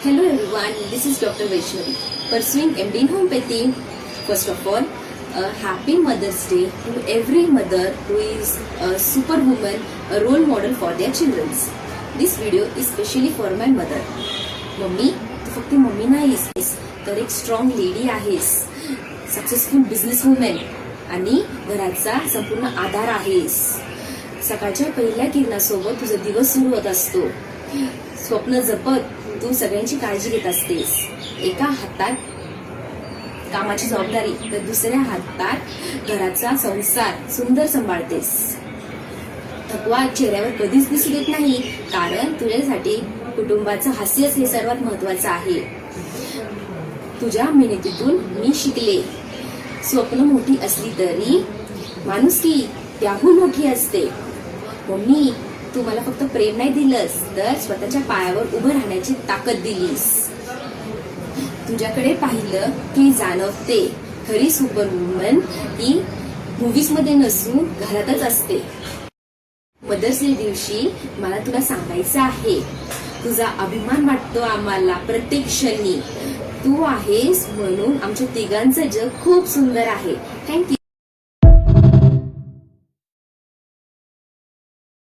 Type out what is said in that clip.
Hello everyone, this is Dr. Vaishnavi, pursuing MD in Homeopathy. First of all, a happy Mother's Day to every mother who is a superwoman, a role model for their children. This video is specially for my mother. Mummy, तू फक्त mummy नाहीस, तर एक strong lady आहेस, successful business woman आणि घराचा संपूर्ण आधार आहेस. सकाळच्या पहिल्या किरणासोबत तुझा दिवस सुरू होत असतो. स्वप्न जपत तू सगळ्यांची काळजी घेत असतेस. एका हातात कामाची जबाबदारी तर दुसऱ्या हातात घराचा संसार सुंदर सांभाळतेस. थकवा चेहऱ्यावर कधीच दिसू देत नाही, कारण तुझ्यासाठी कुटुंबाचं हास्यच हे सर्वात महत्वाचं आहे. तुझ्या मेहनतीतून मी शिकले, स्वप्न मोठी असली तरी माणुसकी त्याहून मोठी असते. मम्मी, तू मला फक्त प्रेम नाही दिलंस, तर स्वतःच्या पायावर उभं राहण्याची ताकद दिलीस. तुझ्याकडे पाहिलं की जाणवते खरी सुपरवुमन ही मूवीज मध्ये नसून घरातच असते. मदर्स डे दिवशी मला तुला सांगायचं आहे, तुझा अभिमान वाटतो आम्हाला प्रत्येक क्षणी. तू आहेस म्हणून आमच्या तिघांचं जग खूप सुंदर आहे. थँक्यू.